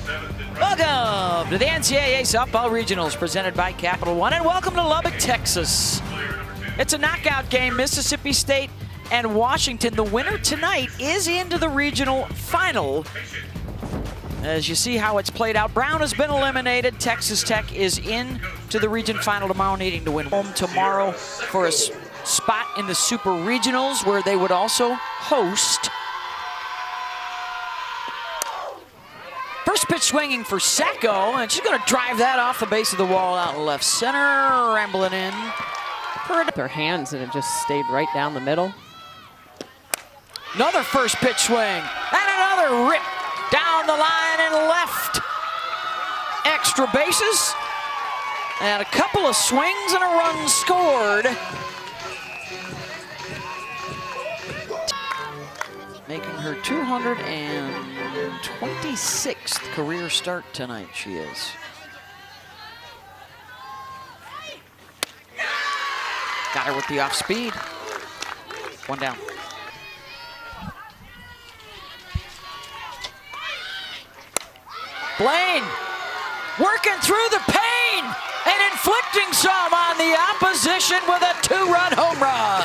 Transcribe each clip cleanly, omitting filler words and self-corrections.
Welcome to the NCAA Softball Regionals presented by Capital One, and welcome to Lubbock, Texas. It's a knockout game. Mississippi State and Washington. The winner tonight is into the regional final. As you see how it's played out, Brown has been eliminated. Texas Tech is in to the region final tomorrow, needing to win home tomorrow for a spot in the Super Regionals, where they would also host. First pitch swinging for Sacco, and she's going to drive that off the base of the wall out in left center, rambling in. Their hands, and it just stayed right down the middle. Another first pitch swing, and another rip down the line and left. Extra bases, and a couple of swings and a run scored. Making her 226th career start tonight, she is. Got her with the off speed. One down. Blaine working through the pain and inflicting some on the opposition with a two-run home run.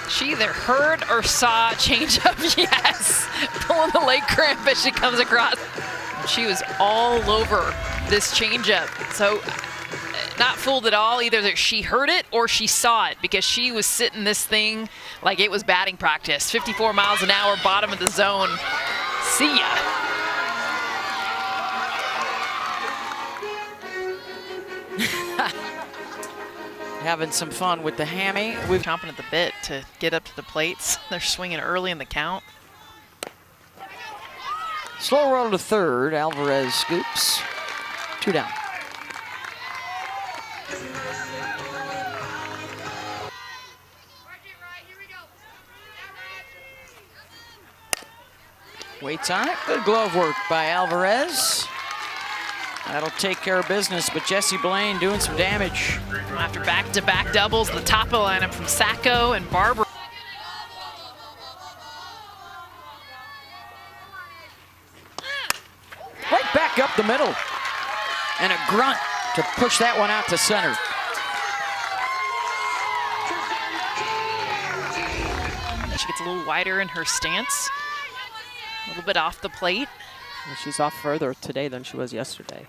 She either heard or saw a changeup, yes. Pulling the leg cramp as she comes across. She was all over this changeup. So not fooled at all. Either she heard it or she saw it, because she was sitting this thing like it was batting practice. 54 miles an hour, bottom of the zone. See ya. Having some fun with the hammy. We're chomping at the bit to get up to the plates. They're swinging early in the count. Slow roll to third. Alvarez scoops. Two down. Waits on it. Good glove work by Alvarez. That'll take care of business, but Jesse Blaine doing some damage. After back-to-back doubles, the top of the lineup from Sacco and Barber. Right back up the middle. And a grunt to push that one out to center. She gets a little wider in her stance. A little bit off the plate. And she's off further today than she was yesterday.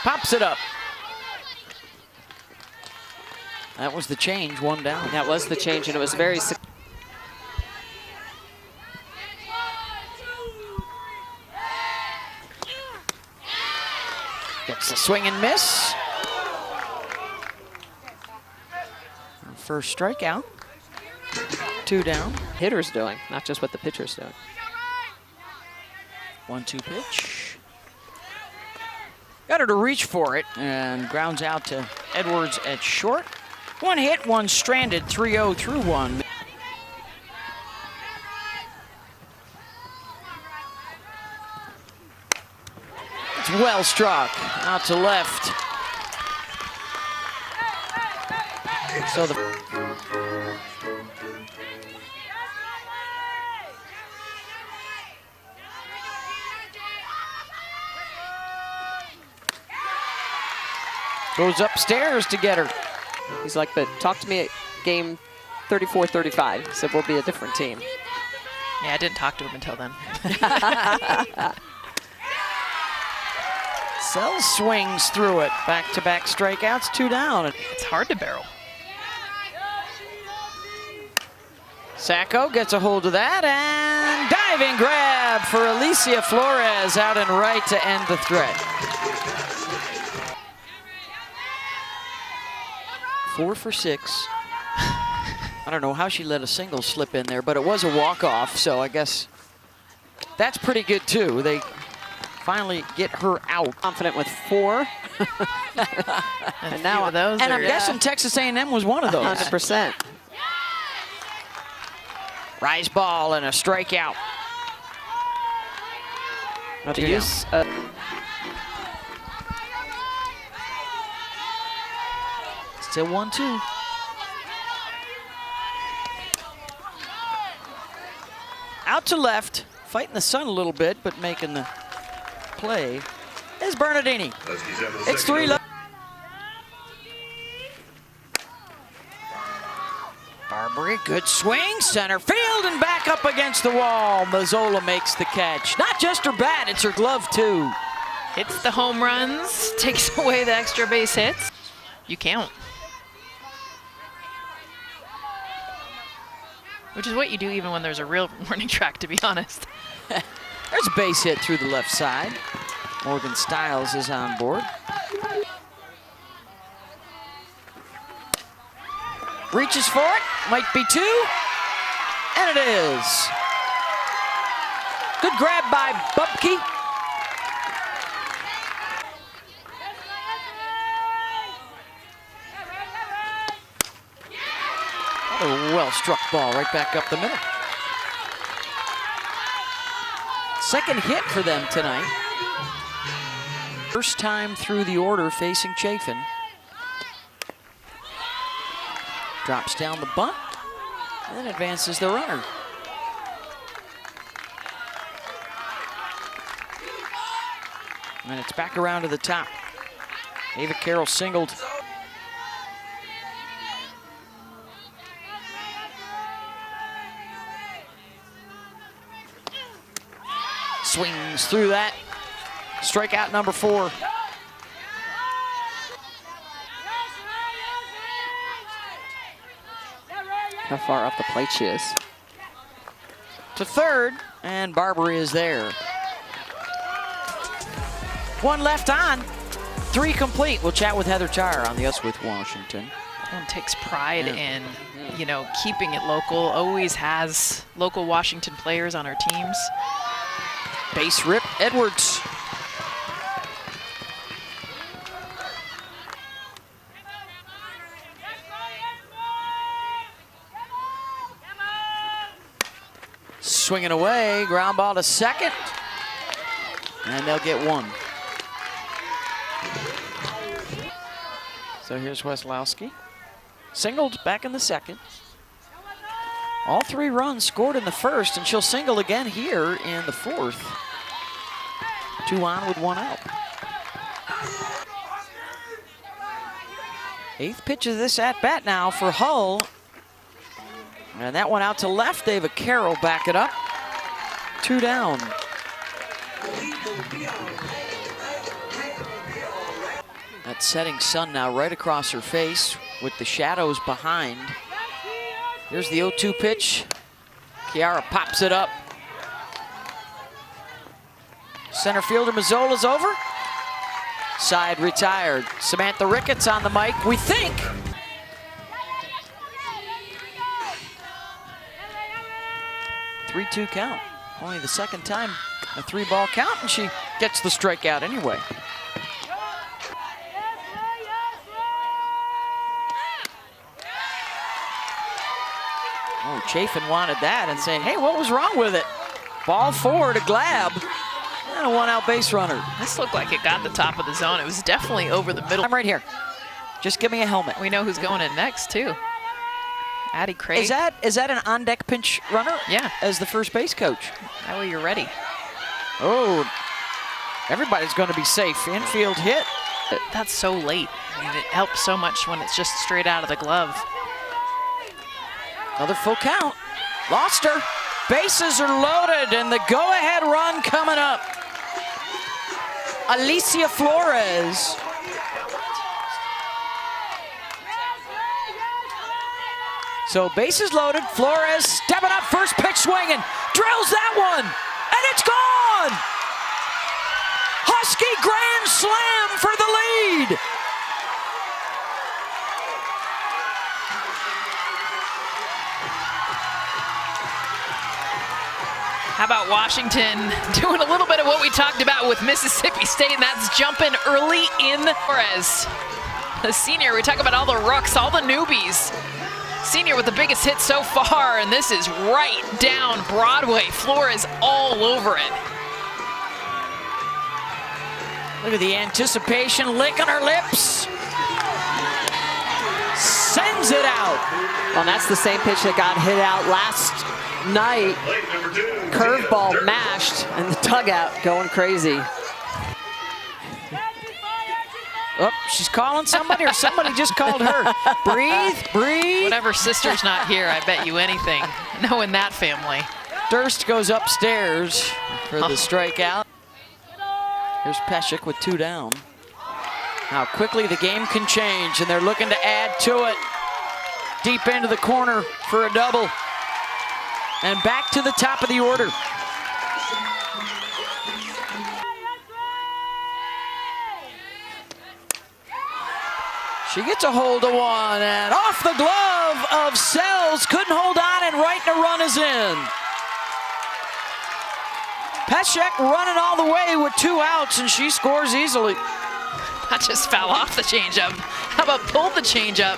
Pops it up. That was the change, one down. That was the change, and it was very... Gets the swing and miss. First strikeout. Two down. Hitter's doing, not just what the pitcher's doing. 1-2 pitch. Got her to reach for it, and grounds out to Edwards at short. One hit, one stranded, 3-0 through one. It's well struck, out to left. So the goes upstairs to get her. He's like, but talk to me at game 34-35. He said, we'll be a different team. Yeah, I didn't talk to him until then. Sells swings through it. Back-to-back strikeouts, two down. It's hard to barrel. Sacco gets a hold of that, and diving grab for Alicia Flores out and right to end the threat. 4 for 6. I don't know how she let a single slip in there, but it was a walk-off, so I guess that's pretty good too. They finally get her out. Confident with 4. And now those. And I'm guessing Texas A&M was one of those. 100%. Rise ball and a strikeout. To use, Still 1-2. Out to left, fighting the sun a little bit, but making the play is Bernardini. It's 3 left. Barbary, good swing, center field, and back up against the wall. Mazzola makes the catch. Not just her bat, it's her glove too. Hits the home runs, takes away the extra base hits. You count. Which is what you do even when there's a real warning track, to be honest. There's a base hit through the left side. Morgan Stiles is on board. Reaches for it, might be 2, and it is. Good grab by Bubke. A well-struck ball right back up the middle. Second hit for them tonight. First time through the order facing Chafin. Drops down the bunt, and then advances the runner. And it's back around to the top. Ava Carroll singled. Swings through that. Strikeout number 4. How far off the plate she is. To third, and Barbary is there. 1 left on, 3 complete. We'll chat with Heather Tyre on the Us with Washington. Everyone takes pride in, you know, keeping it local. Always has local Washington players on our teams. Base rip, Edwards. Swinging away, ground ball to second. And they'll get 1. So here's Weslowski. Singled back in the second. All 3 runs scored in the first, and she'll single again here in the 4th. 2 on with 1 out. 8th pitch of this at-bat now for Hull. And that one out to left. Ava Carroll back it up. 2 down. That setting sun now right across her face with the shadows behind. Here's the 0-2 pitch. Chiara pops it up. Center fielder Mazzola's over. Side retired. Samantha Ricketts on the mic, we think. Three-2 count. Only the second time a 3-ball count, and she gets the strikeout anyway. Oh, Chafin wanted that and saying, hey, what was wrong with it? Ball 4 to Glab, and a 1-out base runner. This looked like it got the top of the zone. It was definitely over the middle. I'm right here. Just give me a helmet. We know who's going in next, too. Addie Craig. Is that an on-deck pinch runner? Yeah. As the first base coach. That way you're ready. Oh, everybody's going to be safe. Infield hit. That's so late. I mean, it helps so much when it's just straight out of the glove. Another full count. Lost her. Bases are loaded, and the go-ahead run coming up. Alicia Flores. So bases loaded. Flores stepping up, first pitch swinging. Drills that one, and it's gone. Husky grand slam for the lead. How about Washington doing a little bit of what we talked about with Mississippi State, and that's jumping early in Flores. The senior, we talk about all the rooks, all the newbies. Senior with the biggest hit so far, and this is right down Broadway. Flores all over it. Look at the anticipation, licking her lips. Sends it out. Well, that's the same pitch that got hit out last night. Curveball mashed, and the dugout going crazy. Oh, she's calling somebody, or somebody just called her. Breathe, breathe. Whatever sister's not here, I bet you anything. Knowing that family. Durst goes upstairs for the strikeout. Here's Peshek with 2 down. How quickly the game can change, and they're looking to add to it. Deep into the corner for a double. And back to the top of the order. She gets a hold of one, and off the glove of Sells. Couldn't hold on, and right, and a run is in. Peshek running all the way with 2 outs, and she scores easily. That just foul off the changeup. How about pulled the changeup?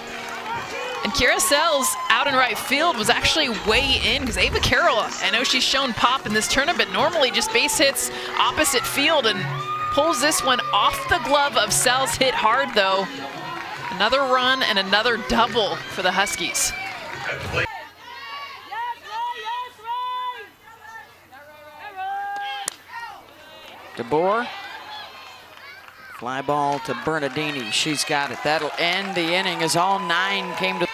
And Kira Sells out in right field was actually way in, because Ava Carroll, I know she's shown pop in this tournament, normally just base hits opposite field, and pulls this one off the glove of Sells. Hit hard though. Another run and another double for the Huskies. DeBoer. Fly ball to Bernardini. She's got it. That'll end the inning as all 9 came to.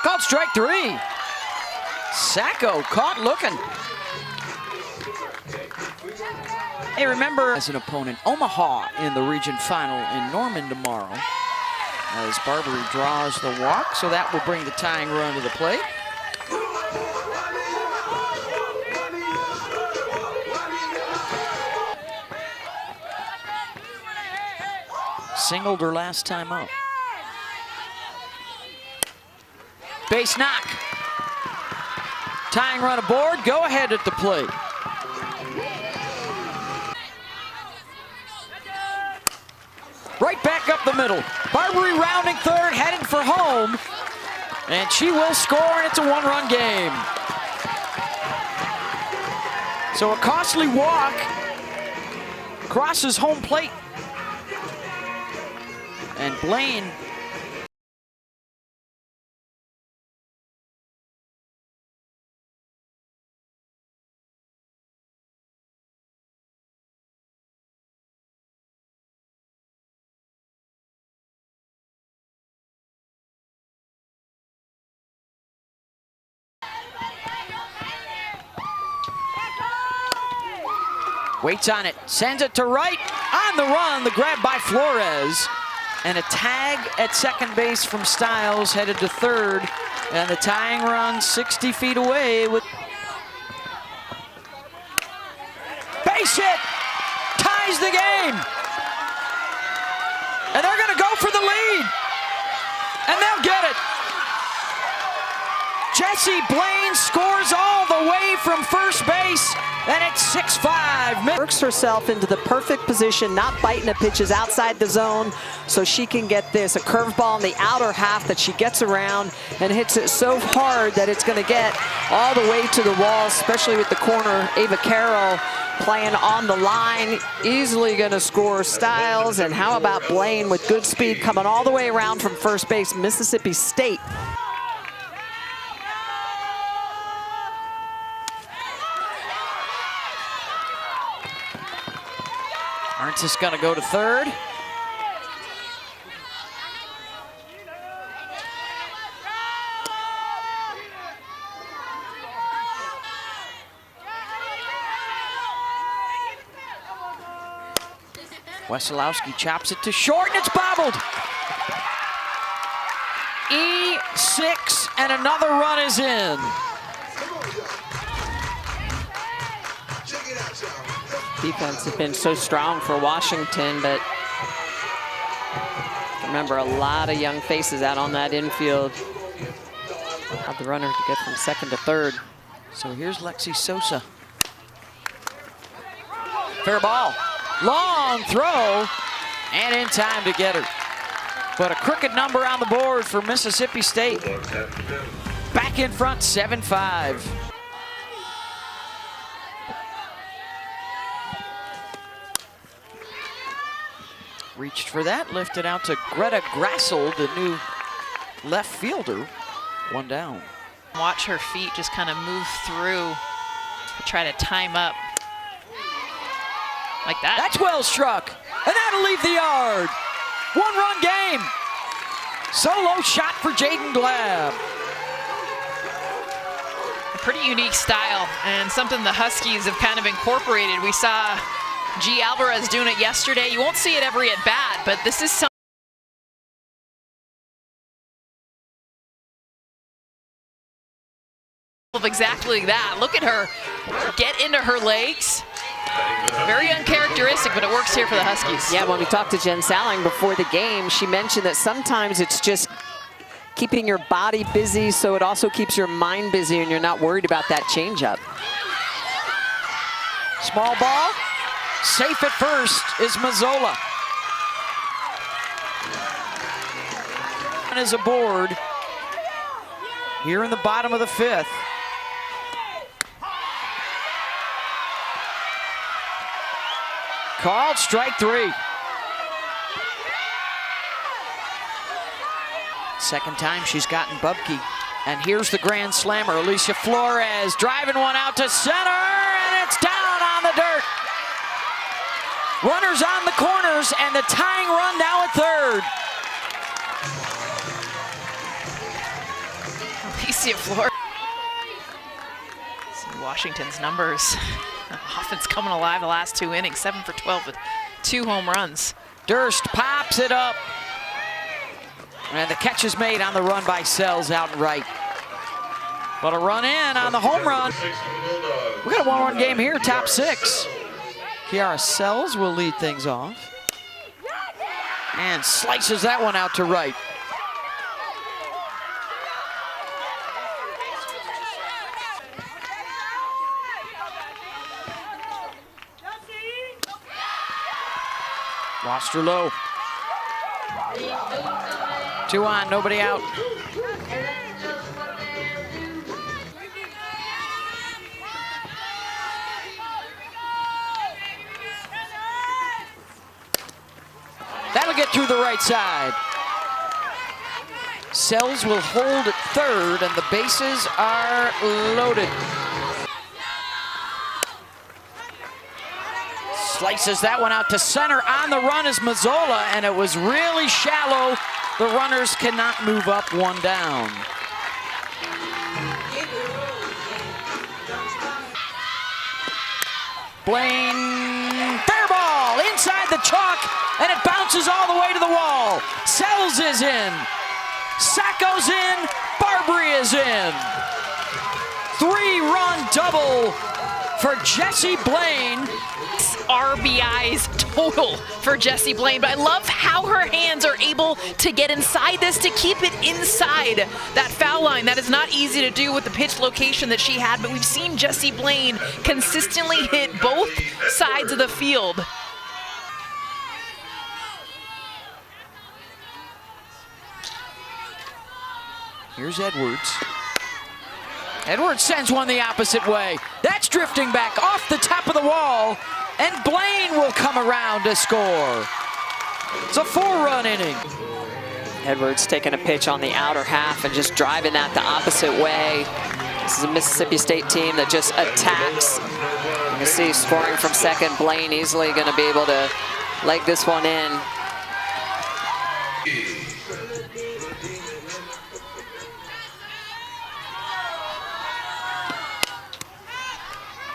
Called strike 3. Sacco caught looking. Hey, remember as an opponent, Omaha in the region final in Norman tomorrow. As Barbary draws the walk, so that will bring the tying run to the plate. Singled her last time up. Base knock. Tying run aboard, go ahead at the plate. Right back up the middle. Barbary rounding third, heading for home. And she will score, and it's a 1-run game. So a costly walk crosses home plate. And Blaine waits on it, sends it to right, on the run, the grab by Flores. And a tag at second base from Stiles, headed to third. And the tying run 60 feet away with base hit, ties the game. And they're gonna go for the lead. And they'll get it. Jessie Blaine scores all the way from first base. And it's 6-5. Works herself into the perfect position, not biting at pitches outside the zone, so she can get this, a curveball in the outer half that she gets around and hits it so hard that it's going to get all the way to the wall, especially with the corner. Ava Carroll playing on the line, easily going to score Stiles. And how about Blaine with good speed coming all the way around from first base, Mississippi State. Arntz's gonna go to third. Wesolowski chops it to short, and it's bobbled. E6, and another run is in. Defense has been so strong for Washington, but remember, a lot of young faces out on that infield. Had the runner to get from second to third. So here's Lexi Sosa. Fair ball. Long throw, and in time to get her. But a crooked number on the board for Mississippi State. Back in front, 7-5. Reached for that, lifted out to Greta Grassel, the new left fielder. One down. Watch her feet just kind of move through to try to time up. Like that. That's well struck, and that'll leave the yard. One-run game. Solo shot for Jaden Glab. A pretty unique style, and something the Huskies have kind of incorporated. We saw G. Alvarez doing it yesterday. You won't see it every at bat, but this is something of exactly that. Look at her get into her legs. Very uncharacteristic, but it works here for the Huskies. Yeah, when we talked to Jen Salling before the game, she mentioned that sometimes it's just keeping your body busy so it also keeps your mind busy and you're not worried about that changeup. Small ball. Safe at first is Mazzola. And is aboard here in the bottom of the fifth. Called strike three. Second time she's gotten Bubke. And here's the grand slammer, Alicia Flores, driving one out to center, and it's down on the dirt. Runners on the corners, and the tying run now at third. Alicia Flores. See Washington's numbers. Offense coming alive the last 2 innings, 7 for 12 with 2 home runs. Durst pops it up. And the catch is made on the run by Sells out and right. But a run in on the home run. We got a one-run game here, top 6. Kiara Sells will lead things off. And slices that one out to right. Lost her low. 2 on, nobody out. That'll get through the right side. Sells will hold at third, and the bases are loaded. Slices that one out to center. On the run is Mazzola, and it was really shallow. The runners cannot move up, one down. Blaine, fair ball, inside the chalk, and it bounces all the way to the wall. Sells is in, Sacco's in, Barbary is in. 3-run double for Jessie Blaine. RBIs total for Jessie Blaine, but I love how her hands are able to get inside this to keep it inside that foul line. That is not easy to do with the pitch location that she had, but we've seen Jessie Blaine consistently hit both sides of the field. Here's Edwards. Edwards sends one the opposite way. That's drifting back off the top of the wall, and Blaine will come around to score. It's a 4-run inning. Edwards taking a pitch on the outer half and just driving that the opposite way. This is a Mississippi State team that just attacks. You can see scoring from second. Blaine easily going to be able to leg this one in.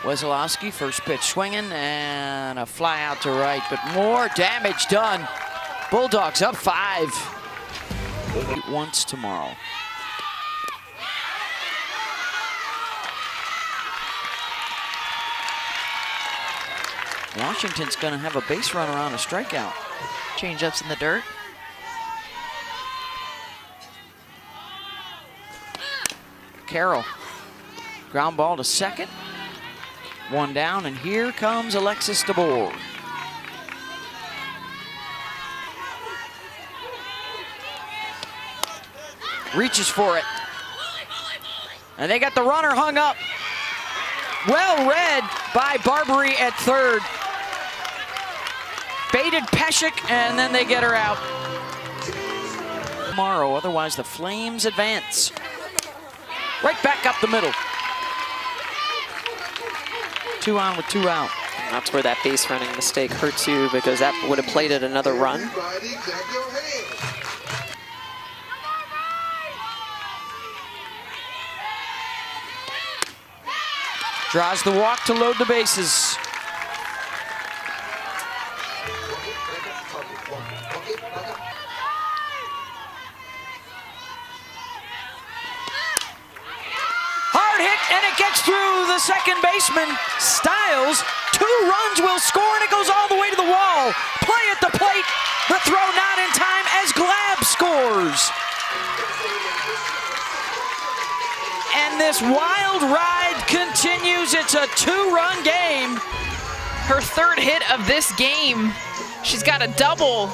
Wesolowski, first pitch swinging, and a fly out to right, but more damage done. Bulldogs up 5. Once tomorrow. Washington's going to have a base runner on a strikeout. Change-ups in the dirt. Carroll, ground ball to second. 1 down, and here comes Alexis DeBoer. Reaches for it. And they got the runner hung up. Well read by Barbary at third. baited Peshek, and then they get her out. Tomorrow, otherwise the Flames advance. Right back up the middle. 2 on with 2 out. And that's where that base running mistake hurts you, because that would have played it another run. Draws the walk to load the bases. Hard hit, and it gets through the second baseman. Styles, 2 runs will score, and it goes all the way to the wall. Play at the plate, the throw not in time as Glab scores. And this wild ride continues. It's a 2-run game. Her 3rd hit of this game. She's got a double.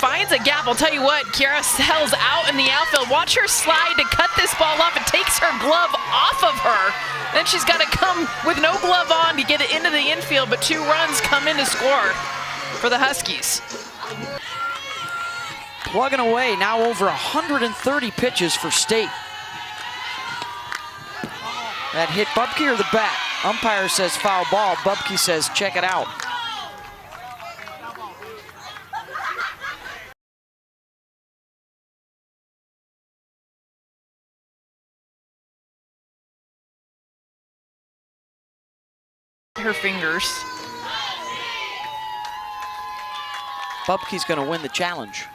Finds a gap. I'll tell you what, Kiara Sells out in the outfield. Watch her slide to cut this ball off. It takes her glove off of her. Then she's got to come with no glove on to get it into the infield, but 2 runs come in to score for the Huskies. Plugging away, now over 130 pitches for State. That hit Bubke or the bat? Umpire says foul ball. Bubke says check it out. Her fingers. Bubke's going to win the challenge.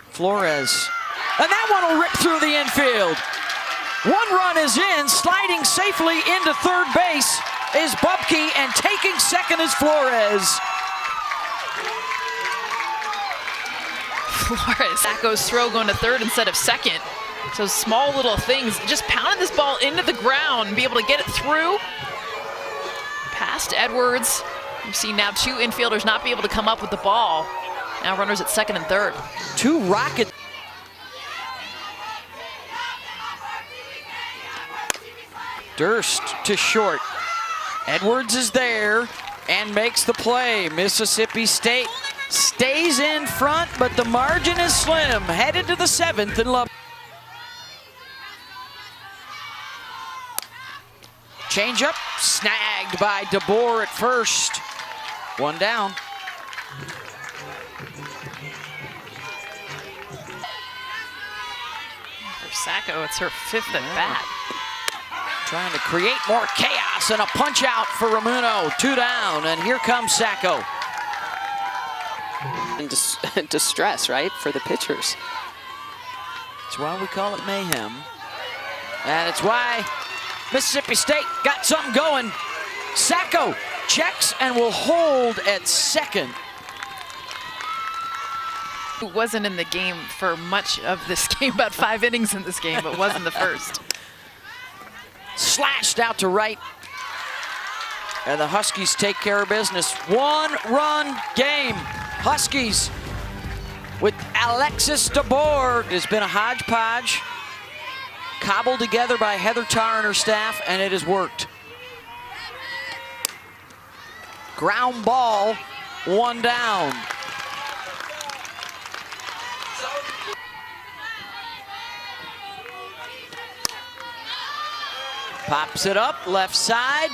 Flores, and that one will rip through the infield. 1 run is in, sliding safely into third base is Bubke, and taking second is Flores. Flores, Sacco's throw going to third instead of second. So small little things, just pounding this ball into the ground and be able to get it through. Past Edwards. We've seen now 2 infielders not be able to come up with the ball. Now runners at second and third. 2 rockets. Durst to short. Edwards is there and makes the play. Mississippi State stays in front, but the margin is slim. Headed to the 7th and Lubbock. Changeup snagged by DeBoer at first. 1 down. For Sacco, it's her 5th at bat. Trying to create more chaos, and a punch out for Ramuno. 2 down, and here comes Sacco. And distress, right, for the pitchers. That's why we call it mayhem. And it's why Mississippi State got something going. Sacco checks and will hold at second. Who wasn't in the game for much of this game, about 5 innings in this game, but wasn't the first. Slashed out to right. And the Huskies take care of business. 1-run game. Huskies with Alexis DeBoer. Has been a hodgepodge cobbled together by Heather Tarr and her staff, and it has worked. Ground ball, 1 down. Pops it up, left side,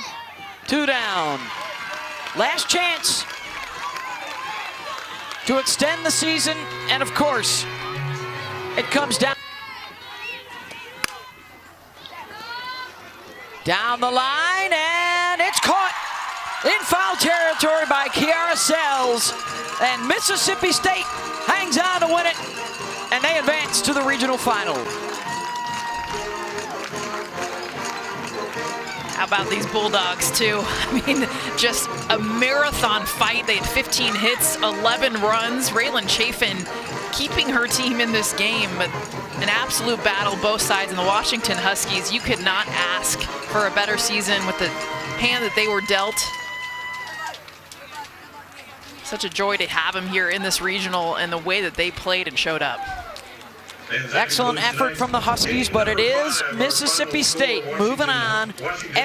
2 down. Last chance to extend the season, and of course, it comes down. Down the line, and it's caught in foul territory by Kiara Sells, and Mississippi State hangs on to win it, and they advance to the regional final. How about these Bulldogs, too? I mean, just a marathon fight. They had 15 hits, 11 runs. Raylan Chafin keeping her team in this game, but an absolute battle, both sides. And the Washington Huskies, you could not ask for a better season with the hand that they were dealt. Such a joy to have them here in this regional and the way that they played and showed up. Excellent effort from the Huskies, but it is Mississippi State moving on.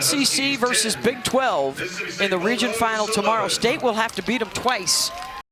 SEC versus Big 12 in the region final tomorrow. State will have to beat them twice